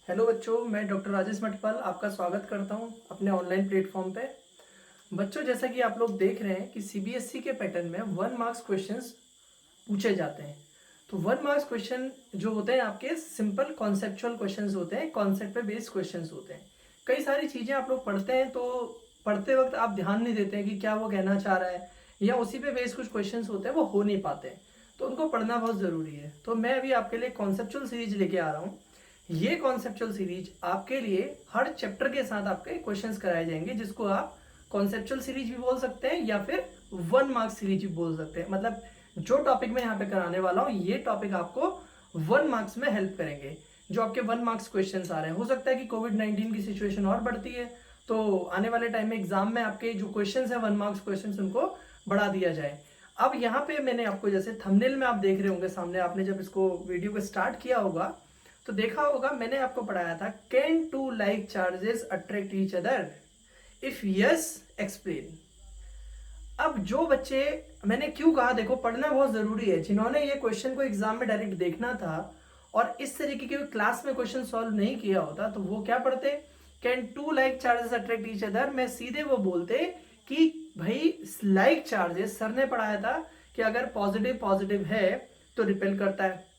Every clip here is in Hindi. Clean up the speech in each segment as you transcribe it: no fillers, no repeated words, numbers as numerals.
हेलो बच्चों, मैं डॉक्टर राजेश मटपाल आपका स्वागत करता हूं अपने ऑनलाइन प्लेटफॉर्म पे। बच्चों, जैसा कि आप लोग देख रहे हैं कि सीबीएसई के पैटर्न में 1 मार्क्स क्वेश्चंस पूछे जाते हैं। तो 1 मार्क्स क्वेश्चन जो होते हैं आपके सिंपल कॉन्सेप्चुअल क्वेश्चंस होते हैं, कॉन्सेप्ट पे बेस्ड क्वेश्चंस होते हैं। कई सारी चीज़ें आप लोग पढ़ते हैं तो पढ़ते वक्त आप ध्यान नहीं देते हैं कि क्या वो कहना चाह रहा है, या उसी पे बेस्ड कुछ क्वेश्चंस होते हैं वो हो नहीं पाते हैं, तो उनको पढ़ना बहुत ज़रूरी है। तो मैं अभी आपके लिए कॉन्सेप्चुअल सीरीज लेके आ रहा हूँ। ये कॉन्सेप्चुअल सीरीज आपके लिए हर चैप्टर के साथ आपके क्वेश्चंस कराए जाएंगे, जिसको आप कॉन्सेप्चुअल सीरीज भी बोल सकते हैं या फिर 1 मार्क्स सीरीज भी बोल सकते हैं। मतलब जो टॉपिक मैं यहाँ पे कराने वाला हूँ, ये टॉपिक आपको 1 मार्क्स में हेल्प करेंगे। जो आपके 1 मार्क्स क्वेश्चंस आ रहे हैं, हो सकता है कि कोविड-19 की सिचुएशन और बढ़ती है, तो आने वाले टाइम में एग्जाम में आपके जो क्वेश्चंस है 1 मार्क्स क्वेश्चंस, उनको बढ़ा दिया जाए। अब यहाँ पे मैंने आपको, जैसे थंबनेल में आप देख रहे होंगे सामने, आपने जब इसको वीडियो को स्टार्ट किया होगा तो देखा होगा मैंने आपको पढ़ाया था, can two like charges attract each other, if yes explain. अब जो बच्चे, मैंने क्यों कहा, देखो पढ़ना बहुत जरूरी है। जिन्होंने ये क्वेश्चन को एग्जाम में डायरेक्ट देखना था और इस तरीके के क्लास में क्वेश्चन सॉल्व नहीं किया होता, तो वो क्या पढ़ते, can two like charges attract each other में सीधे वो बोलते कि भाई लाइक चार्जेस, सर ने पढ़ाया था कि अगर पॉजिटिव पॉजिटिव है तो रिपेल करता है,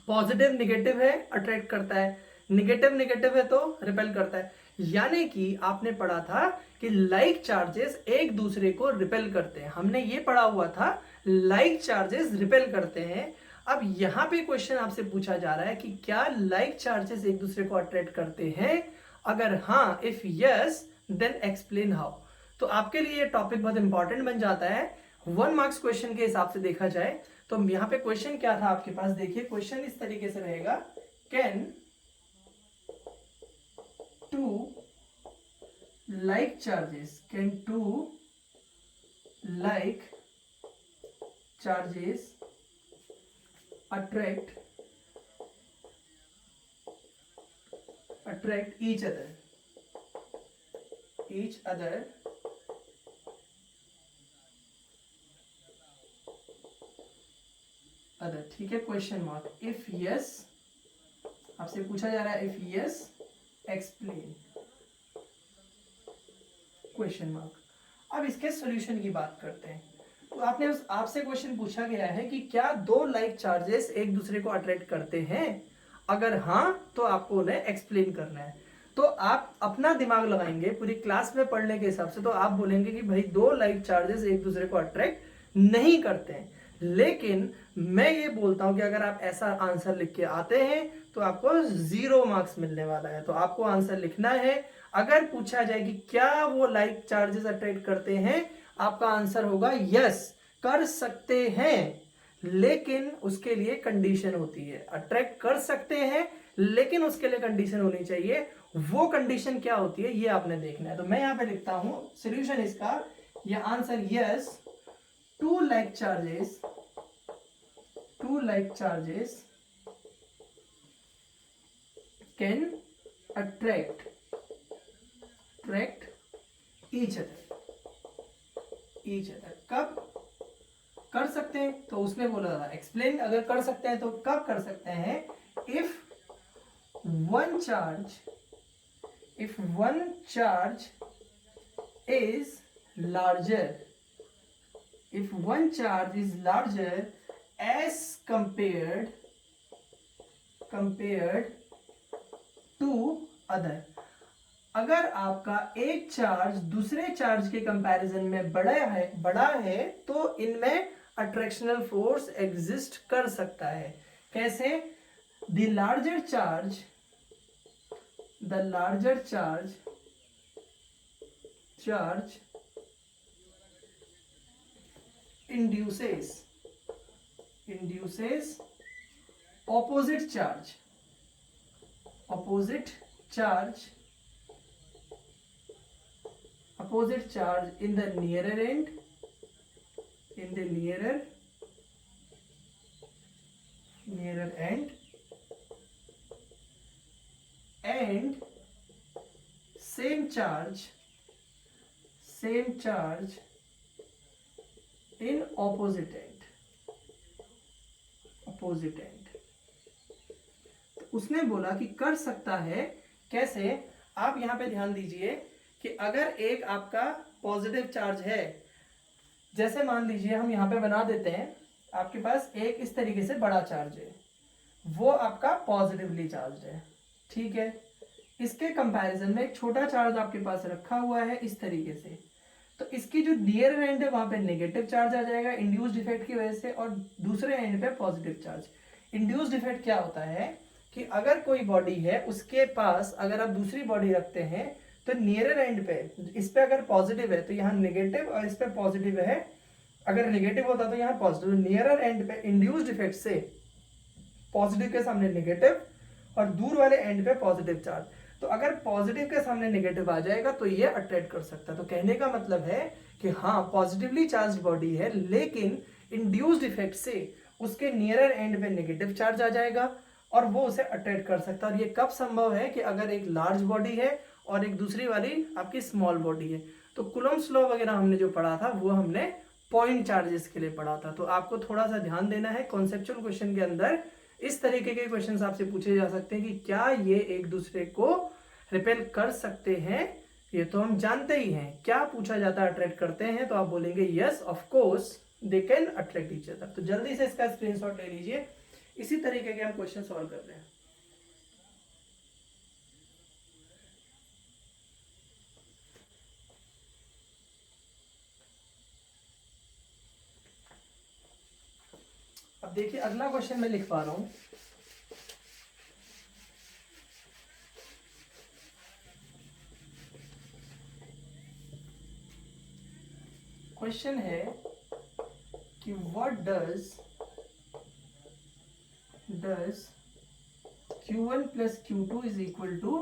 पॉजिटिव निगेटिव है अट्रैक्ट करता है, निगेटिव निगेटिव है तो रिपेल करता है। यानी कि आपने पढ़ा था कि लाइक चार्जेस एक दूसरे को रिपेल करते हैं, हमने ये पढ़ा हुआ था लाइक चार्जेस रिपेल करते हैं। अब यहां पे क्वेश्चन आपसे पूछा जा रहा है कि क्या लाइक चार्जेस एक दूसरे को अट्रैक्ट करते हैं, अगर हाँ, if yes then explain how. तो आपके लिए ये टॉपिक बहुत इंपॉर्टेंट बन जाता है 1 मार्क्स क्वेश्चन के हिसाब से देखा जाए। तो यहाँ पे क्वेश्चन क्या था आपके पास, देखिए क्वेश्चन इस तरीके से रहेगा, can two like charges, can two like charges attract each other, ठीक है, क्वेश्चन मार्क, इफ यस, आपसे पूछा जा रहा है if yes explain, question mark. अब इसके सॉल्यूशन की बात करते हैं। तो आपसे क्वेश्चन पूछा गया है कि क्या दो लाइक चार्जेस एक दूसरे को अट्रैक्ट करते हैं, अगर हाँ तो आपको उन्हें एक्सप्लेन करना है। तो आप अपना दिमाग लगाएंगे पूरी क्लास में पढ़ने के हिसाब से, तो आप बोलेंगे कि भाई दो लाइक चार्जेस एक दूसरे को अट्रैक्ट नहीं करते हैं। लेकिन मैं ये बोलता हूं कि अगर आप ऐसा आंसर लिख के आते हैं तो आपको 0 मार्क्स मिलने वाला है। तो आपको आंसर लिखना है, अगर पूछा जाए कि क्या वो लाइक चार्जेस अट्रैक्ट करते हैं, आपका आंसर होगा यस, कर सकते हैं, लेकिन उसके लिए कंडीशन होती है। अट्रैक्ट कर सकते हैं लेकिन उसके लिए कंडीशन होनी चाहिए। वो कंडीशन क्या होती है ये आपने देखना है। तो मैं यहां पे लिखता हूं सॉल्यूशन इसका, ये answer yes, two like charges can attract each other. कब कर सकते हैं, तो उसने बोला था एक्सप्लेन, अगर कर सकते हैं तो कब कर सकते हैं, if one charge is larger, if one charge is larger as compared to other, अगर आपका एक चार्ज दूसरे चार्ज के कंपैरिजन में बड़ा है तो इनमें अट्रैक्शनल फोर्स एग्जिस्ट कर सकता है। कैसे, the larger charge induces opposite charge in the nearer end, and same charge in opposite end। तो उसने बोला कि कर सकता है कैसे। आप यहाँ पे ध्यान दीजिए कि अगर एक आपका पॉजिटिव चार्ज है, जैसे मान लीजिए हम यहाँ पे बना देते हैं, आपके पास एक इस तरीके से बड़ा चार्ज है, वो आपका पॉजिटिवली चार्ज है, ठीक है। इसके कंपैरिजन में एक छोटा चार्ज आपके पास रखा हुआ है इस तरीके से, तो इसकी जो नियर एंड है वहां पे नेगेटिव चार्ज आ जाएगा इंड्यूस्ड इफेक्ट की वजह से, और दूसरे एंड पे पॉजिटिव चार्ज। इंड्यूस्ड इफेक्ट क्या होता है कि अगर कोई बॉडी है उसके पास अगर आप दूसरी बॉडी रखते हैं तो नियर एंड पे इस पे अगर पॉजिटिव है तो यहाँ नेगेटिव, और इस पे पॉजिटिव है, अगर नेगेटिव होता तो यहाँ पॉजिटिव, नियर एंड पे इंड्यूस्ड इफेक्ट से पॉजिटिव के सामने नेगेटिव और दूर वाले एंड पे पॉजिटिव चार्ज, तो अगर पॉजिटिव के सामने नेगेटिव आ जाएगा तो ये अट्रैक्ट कर सकता है। तो कहने का मतलब है कि हाँ पॉजिटिवली चार्ज बॉडी है, लेकिन इंड्यूस्ड इफेक्ट से उसके नियरर एंड पे नेगेटिव चार्ज आ जाएगा और वो उसे अट्रैक्ट कर सकता है। और ये कब संभव है कि अगर एक लार्ज बॉडी है और एक दूसरी वाली आपकी स्मॉल बॉडी है। तो कुलम्ब्स लॉ वगैरह हमने जो पढ़ा था वो हमने पॉइंट चार्जेस के लिए पढ़ा था। तो आपको थोड़ा सा ध्यान देना है, कॉन्सेप्चुअल क्वेश्चन के अंदर इस तरीके के क्वेश्चंस आपसे पूछे जा सकते हैं कि क्या ये एक दूसरे को रिपेल कर सकते हैं। ये तो हम जानते ही हैं, क्या पूछा जाता है अट्रैक्ट करते हैं, तो आप बोलेंगे yes of course they can attract each other. तो जल्दी से इसका स्क्रीनशॉट ले लीजिए, इसी तरीके के हम क्वेश्चन सॉल्व कर रहे हैं। अब देखिए अगला क्वेश्चन मैं लिख पा रहा हूं। क्वेश्चन है कि what does Q1 plus Q2 is equal to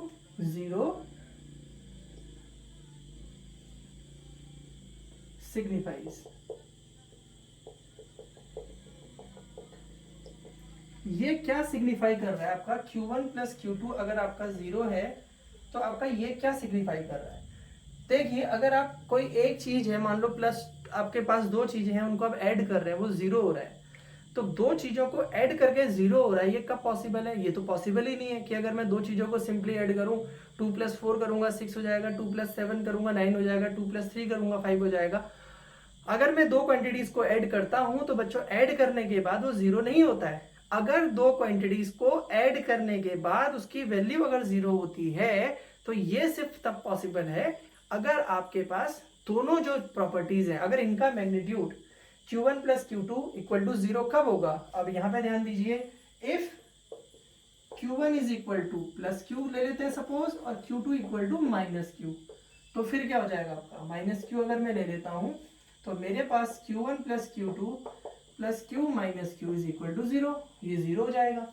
0 signifies। ये क्या सिग्निफाई कर रहा है आपका Q1 plus Q2 अगर आपका 0 है तो आपका ये क्या सिग्निफाई कर रहा है। देखिए अगर आप कोई एक चीज है, मान लो प्लस, आपके पास दो चीजें हैं उनको आप ऐड कर रहे हैं, वो 0 हो रहा है, तो दो चीजों को ऐड करके 0 हो रहा है, ये कब पॉसिबल है। ये तो पॉसिबल ही नहीं है कि अगर मैं दो चीजों को सिंपली ऐड करूं, 2 + 4 करूंगा 6 हो जाएगा, 2 + 7 करूंगा 9 हो जाएगा, 2 + 3 करूंगा 5 हो जाएगा। अगर मैं दो क्वांटिटीज को ऐड करता हूं तो बच्चों ऐड करने के बाद वो 0 नहीं होता है। अगर दो क्वांटिटीज को ऐड करने के बाद उसकी वैल्यू अगर 0 होती है तो ये सिर्फ तब पॉसिबल है अगर आपके पास दोनों जो प्रॉपर्टीज हैं, अगर इनका मैग्नीट्यूड Q1 + Q2 = 0 कब होगा। अब यहां पे ध्यान दीजिए, इफ Q1 = +Q ले लेते हैं सपोज, और Q2 = -Q, तो फिर क्या हो जाएगा आपका -Q अगर मैं ले लेता हूं तो मेरे पास Q1 + Q2 + Q - Q = 0, ये 0 हो जाएगा।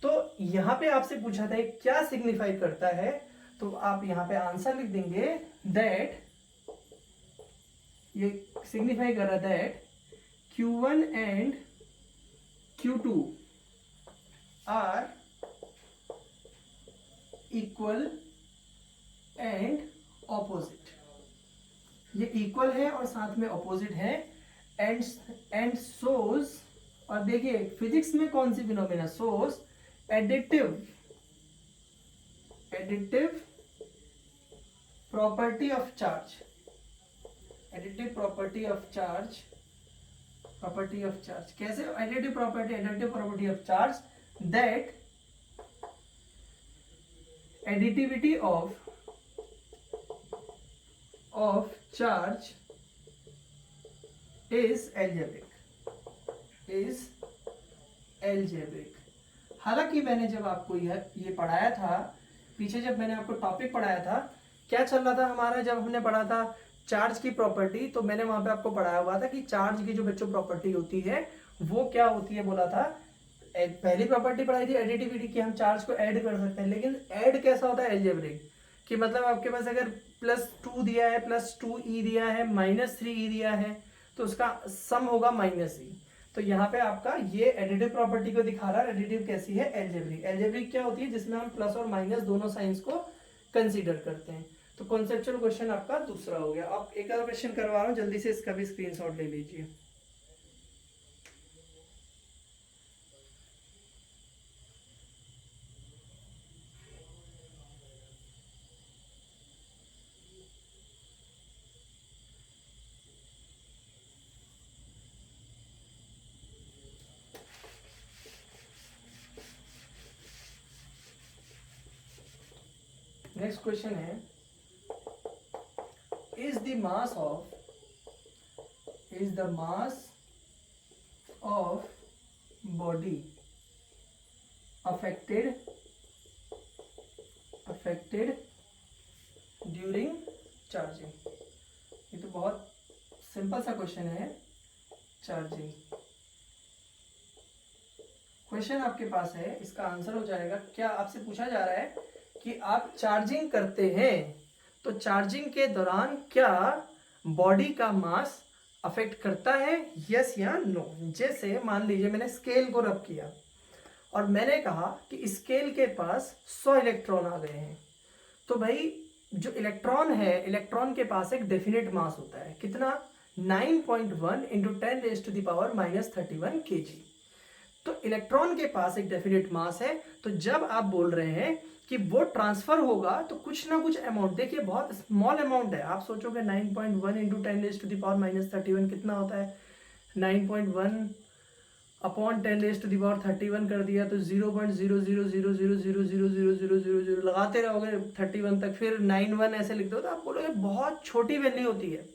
तो यहाँ पे आपसे पूछा था क्या सिग्निफाई करता है, तो आप यहाँ पे आंसर लिख देंगे दैट, ये सिग्निफाई कर रहा है that Q1 and Q2 are equal and opposite। ये इक्वल है और साथ में ऑपोजिट है, एंड सोज, और देखिए फिजिक्स में कौन सी phenomena, shows additive property of charge, additive property of charge, कैसे additive property of charge, that additivity of charge is algebraic. हालांकि मैंने जब आपको ये पढ़ाया था पीछे, जब मैंने आपको टॉपिक पढ़ाया था, क्या चल रहा था हमारा, जब हमने पढ़ा था चार्ज की प्रॉपर्टी, तो मैंने वहां पे आपको पढ़ाया हुआ था कि चार्ज की जो बच्चों प्रॉपर्टी होती है वो क्या होती है, बोला था पहली प्रॉपर्टी पढ़ाई थी एडिटिविटी की, हम चार्ज को ऐड कर सकते हैं, लेकिन ऐड कैसा होता है एल्जेब्रिक, कि मतलब आपके पास अगर +2 दिया है, +2e दिया है, -3e दिया है, तो उसका सम होगा -e। तो यहाँ पे आपका ये एडिटिव प्रॉपर्टी को दिखा रहा है। एडिटिव कैसी है, एल्जेब्रिक। एल्जेब्रिक क्या होती है, जिसमें हम प्लस और माइनस दोनों साइंस को कंसीडर करते हैं। तो कॉन्सेप्चुअल क्वेश्चन आपका दूसरा हो गया। अब एक और क्वेश्चन करवा रहा हूँ, जल्दी से इसका भी स्क्रीनशॉट ले लीजिए। नेक्स्ट क्वेश्चन है, is the mass of body affected during charging. ये तो बहुत सिंपल सा क्वेश्चन है। चार्जिंग क्वेश्चन आपके पास है, इसका आंसर हो जाएगा, क्या आपसे पूछा जा रहा है कि आप चार्जिंग करते हैं तो चार्जिंग के दौरान क्या बॉडी का मास अफेक्ट करता है, यस या नो। जैसे मान लीजिए मैंने स्केल को रब किया और मैंने कहा कि स्केल के पास 100 इलेक्ट्रॉन आ गए हैं, तो भाई जो इलेक्ट्रॉन है, इलेक्ट्रॉन के पास एक डेफिनेट मास होता है, कितना, 9.1 इंटू 10⁻⁻31 kg। तो इलेक्ट्रॉन के पास एक डेफिनेट मास है, तो जब आप बोल रहे हैं कि वो ट्रांसफर होगा तो कुछ ना कुछ अमाउंट, देखिए बहुत स्मॉल अमाउंट है, आप सोचोगे 9.1 इंटू 10⁻⁻31 कितना होता है, 9.1 अपॉन 10⁻31 कर दिया तो 0.0000000000 लगाते रहोगे 31 तक, फिर 91 ऐसे लिख दो तो आप बोलोगे बहुत छोटी वैल्यू होती है,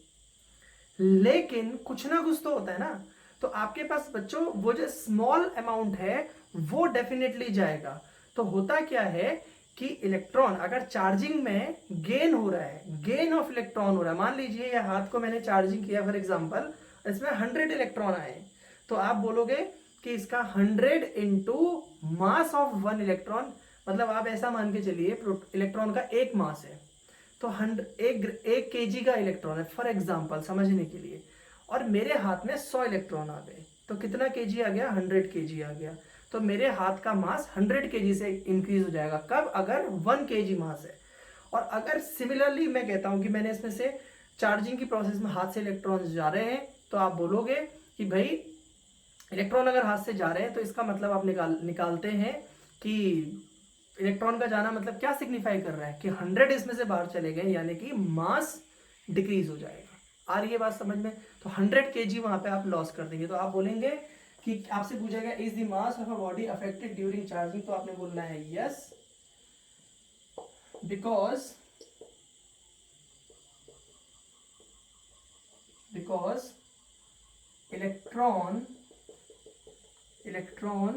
लेकिन कुछ ना कुछ तो होता है ना। तो आपके पास बच्चों वो जो स्मॉल अमाउंट है वो डेफिनेटली जाएगा। तो होता क्या है कि इलेक्ट्रॉन अगर चार्जिंग में गेन हो रहा है, गेन ऑफ इलेक्ट्रॉन हो रहा है, मान लीजिए ये हाथ को मैंने चार्जिंग किया फॉर एग्जांपल, इसमें 100 इलेक्ट्रॉन आए, तो आप बोलोगे कि इसका 100 इंटू मास ऑफ 1 इलेक्ट्रॉन, मतलब आप ऐसा मान के चलिए इलेक्ट्रॉन का एक मास है, तो 1 kg का इलेक्ट्रॉन है फॉर एग्जांपल समझने के लिए, और मेरे हाथ में 100 इलेक्ट्रॉन आ गए, तो कितना kg आ गया, 100 kg आ गया। तो मेरे हाथ का मास 100 kg से इंक्रीज हो जाएगा, कब, अगर 1 kg मास है। और अगर सिमिलरली मैं कहता हूं कि मैंने इसमें से चार्जिंग की प्रोसेस में हाथ से इलेक्ट्रॉन जा रहे हैं, तो आप बोलोगे कि भाई इलेक्ट्रॉन अगर हाथ से जा रहे हैं तो इसका मतलब आप निकालते हैं कि इलेक्ट्रॉन का जाना मतलब क्या सिग्निफाई कर रहा है कि 100 इसमें से बाहर चले गए, यानी कि मास डिक्रीज हो जाएगा। आ रही है बात समझ में। तो 100 kg वहां पे आप लॉस कर देंगे, तो आप बोलेंगे कि आपसे पूछेगा is the mass of a body affected during charging, तो आपने बोलना है yes, because electron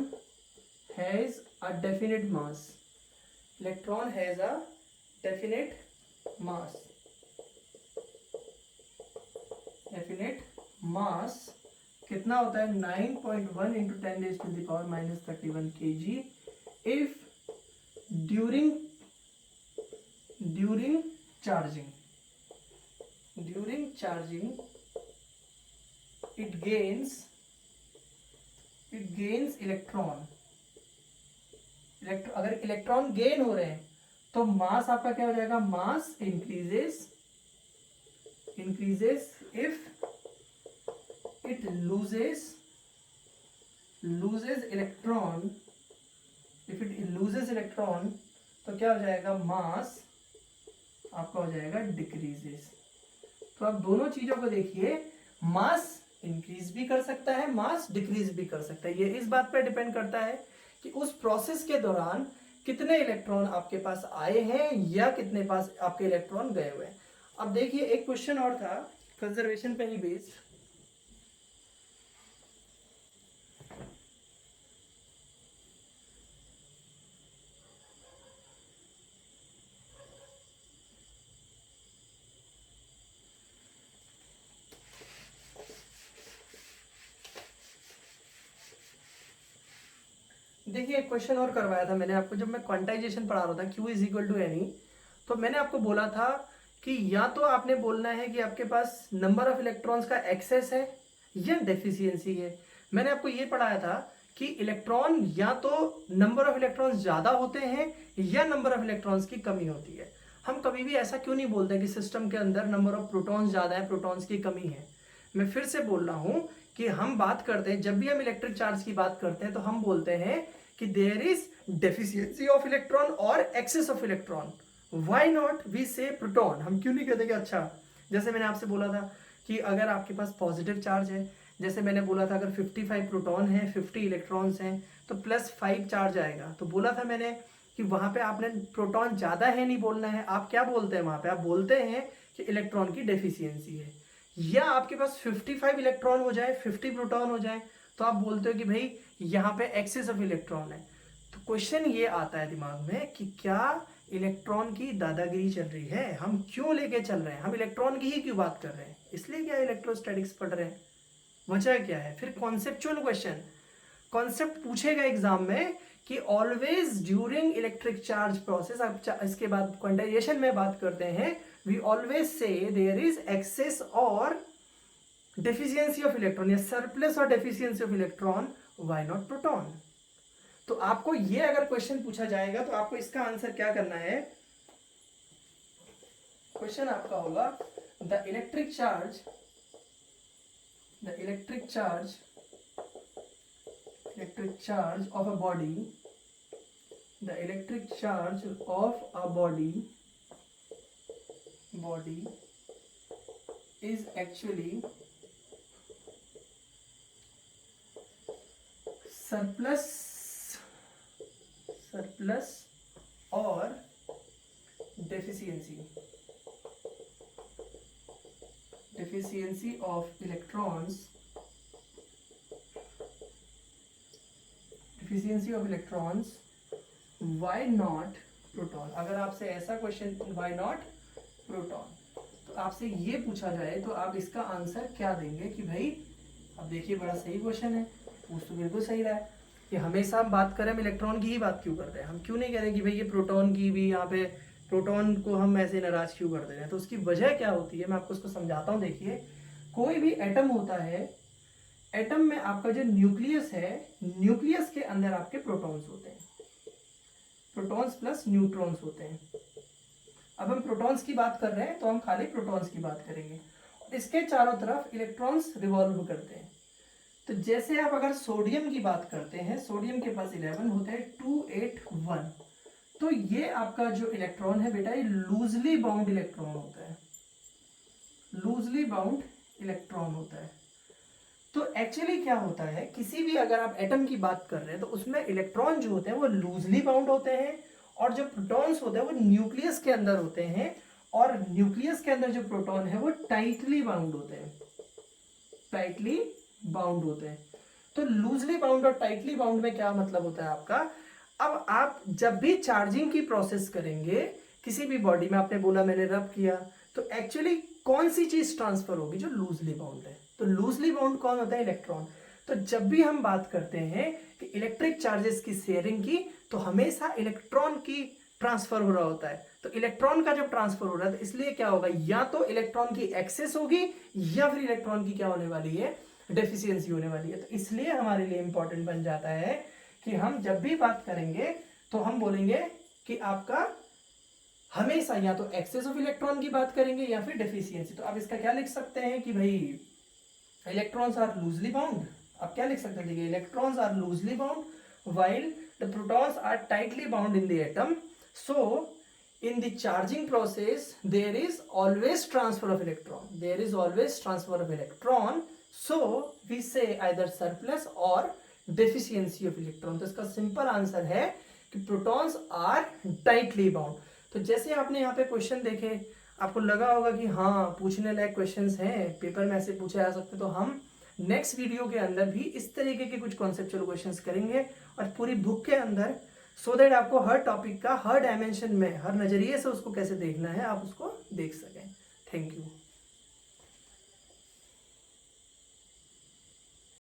has a definite mass, electron has a definite mass, कितना होता है, 9.1 into 10⁻⁻31 kg if during charging it gains electron. अगर इलेक्ट्रॉन गेन हो रहे हैं तो मास आपका क्या हो जाएगा, mass increases if it loses electron, if it loses electron तो क्या हो जाएगा, मास आपका हो जाएगा डिक्रीजेस। तो आप दोनों चीजों को देखिए, मास इंक्रीज भी कर सकता है, मास डिक्रीज भी कर सकता है। ये इस बात पर डिपेंड करता है कि उस प्रोसेस के दौरान कितने इलेक्ट्रॉन आपके पास आए हैं या कितने पास आपके इलेक्ट्रॉन गए हुए हैं। अब देखिए एक क्वेश्चन और था कंजर्वेशन पे ही बेस्ड, देखिए एक क्वेश्चन और करवाया था मैंने आपको, जब मैं क्वांटाइजेशन पढ़ा रहा था Q is equal to n e, तो मैंने आपको बोला था कि या तो आपने बोलना है कि आपके पास नंबर ऑफ इलेक्ट्रॉन्स का एक्सेस है या डेफिशिएंसी है। मैंने आपको ये पढ़ाया था कि इलेक्ट्रॉन या तो नंबर ऑफ इलेक्ट्रॉन्स ज़्यादा होते हैं या नंबर ऑफ इलेक्ट्रॉन्स की कमी होती है। हम कभी भी ऐसा क्यों नहीं बोलते कि सिस्टम के अंदर नंबर ऑफ प्रोटॉन्स ज़्यादा है, प्रोटॉन्स की कमी है। मैं फिर से बोल रहा हूँ कि हम बात करते हैं, जब भी हम इलेक्ट्रिक चार्ज की बात करते हैं तो हम बोलते हैं कि there is deficiency of electron और excess of electron. Why not we say proton, हम क्यों नहीं कहते कि अच्छा, जैसे मैंने आपसे बोला था कि अगर आपके पास पॉजिटिव चार्ज है, जैसे मैंने बोला था अगर 55 प्रोटॉन है 50 इलेक्ट्रॉन्स हैं तो +5 चार्ज आएगा। तो बोला था मैंने कि वहाँ पे आपने प्रोटॉन ज़्यादा है नहीं बोलना है, आप क्या बोलते हैं वहाँ पे, आप बोलते हैं कि इलेक्ट्रॉन की डेफिशिएंसी है। या आपके पास 55 इलेक्ट्रॉन हो जाए, 50 प्रोटॉन हो जाए, तो आप बोलते हो कि भाई यहाँ पे एक्सेस ऑफ इलेक्ट्रॉन है। तो क्वेश्चन ये आता है दिमाग में कि क्या इलेक्ट्रॉन की दादागिरी चल रही है, हम क्यों लेके चल रहे हैं, हम इलेक्ट्रॉन की ही क्यों बात कर रहे हैं, इसलिए क्या इलेक्ट्रोस्टैटिक्स पढ़ रहे हैं, वजह क्या है। फिर कॉन्सेप्चुअल क्वेश्चन, कॉन्सेप्ट पूछेगा एग्जाम में कि always during electric charge process, अब इसके बाद क्वांटाइजेशन में बात करते हैं, we always say there is excess और डेफिशिएंसी ऑफ इलेक्ट्रॉन या सरप्लस और deficiency of electron, why not proton. तो आपको ये अगर क्वेश्चन पूछा जाएगा तो आपको इसका आंसर क्या करना है। क्वेश्चन आपका होगा the electric charge of a body, the electric charge of a body is actually surplus or deficiency of electrons, why not proton. अगर आपसे ऐसा क्वेश्चन व्हाई नॉट प्रोटॉन, तो आपसे ये पूछा जाए तो आप इसका आंसर क्या देंगे कि भाई, अब देखिए बड़ा सही क्वेश्चन है, पूछ तो बिल्कुल सही रहा है कि हमेशा हम बात करें, हम इलेक्ट्रॉन की ही बात क्यों करते हैं, हम क्यों नहीं कह रहे कि भाई ये प्रोटॉन की भी, यहाँ पे प्रोटॉन को हम ऐसे नाराज क्यों कर दे रहे हैं। तो उसकी वजह क्या होती है, मैं आपको उसको समझाता हूँ। देखिए, कोई भी एटम होता है, एटम में आपका जो न्यूक्लियस है, न्यूक्लियस के अंदर आपके प्रोटॉन्स होते हैं, प्रोटॉन्स प्लस न्यूट्रॉन्स होते हैं। अब हम प्रोटॉन्स की बात कर रहे हैं तो हम खाली प्रोटॉन्स की बात करेंगे। इसके चारों तरफ इलेक्ट्रॉन्स रिवॉल्व करते हैं। तो जैसे आप अगर सोडियम की बात करते हैं, सोडियम के पास 11 होते हैं, 2 8 1, तो ये आपका जो इलेक्ट्रॉन है बेटा, ये लूजली बाउंड इलेक्ट्रॉन होता है, लूजली बाउंड इलेक्ट्रॉन होता है। तो एक्चुअली क्या होता है, किसी भी अगर आप एटम की बात कर रहे हैं तो उसमें इलेक्ट्रॉन जो होते हैं वो लूजली बाउंड होते हैं, और जो प्रोटॉन्स होते हैं वो न्यूक्लियस के अंदर होते हैं, और न्यूक्लियस के अंदर जो प्रोटॉन है वो टाइटली बाउंड होते हैं, टाइटली बाउंड होते हैं। तो लूजली बाउंड और टाइटली बाउंड में क्या मतलब होता है आपका। अब आप जब भी चार्जिंग की प्रोसेस करेंगे किसी भी बॉडी में, आपने बोला मैंने रब किया, तो एक्चुअली कौन सी चीज ट्रांसफर होगी, जो लूजली बाउंड है। तो लूजली बाउंड कौन होता है, इलेक्ट्रॉन। तो जब भी हम बात करते हैं कि इलेक्ट्रिक चार्जेस की शेयरिंग की, तो हमेशा इलेक्ट्रॉन की ट्रांसफर हो रहा होता है। तो इलेक्ट्रॉन का जब ट्रांसफर हो रहा है तो इसलिए क्या होगा, या तो इलेक्ट्रॉन की एक्सेस होगी या फिर इलेक्ट्रॉन की क्या होने वाली है, डेफिशिएंसी होने वाली है। तो इसलिए हमारे लिए इंपॉर्टेंट बन जाता है कि हम जब भी बात करेंगे तो हम बोलेंगे कि आपका हमेशा या तो एक्सेस ऑफ इलेक्ट्रॉन की बात करेंगे या फिर डेफिशिएंसी। तो आप इसका क्या लिख सकते हैं कि भाई इलेक्ट्रॉन्स आर लूजली बाउंड। आप क्या लिख सकते हैं, देखिए, electrons are loosely bound while the protons are tightly bound in the atom. So in the charging process there is always transfer of electron, so we say either surplus or deficiency of electron। तो इसका सिंपल आंसर है कि प्रोटॉन्स आर टाइटली बाउंड। तो जैसे आपने यहाँ पे क्वेश्चन देखे, आपको लगा होगा कि हाँ पूछने लायक क्वेश्चंस हैं, पेपर में ऐसे पूछे जा सकते। तो हम नेक्स्ट वीडियो के अंदर भी इस तरीके के कुछ कॉन्सेप्चुअल क्वेश्चंस करेंगे, और पूरी बुक के अंदर, सो दैट आपको हर टॉपिक का हर डायमेंशन में, हर नजरिए से उसको कैसे देखना है आप उसको देख सकें। Thank you.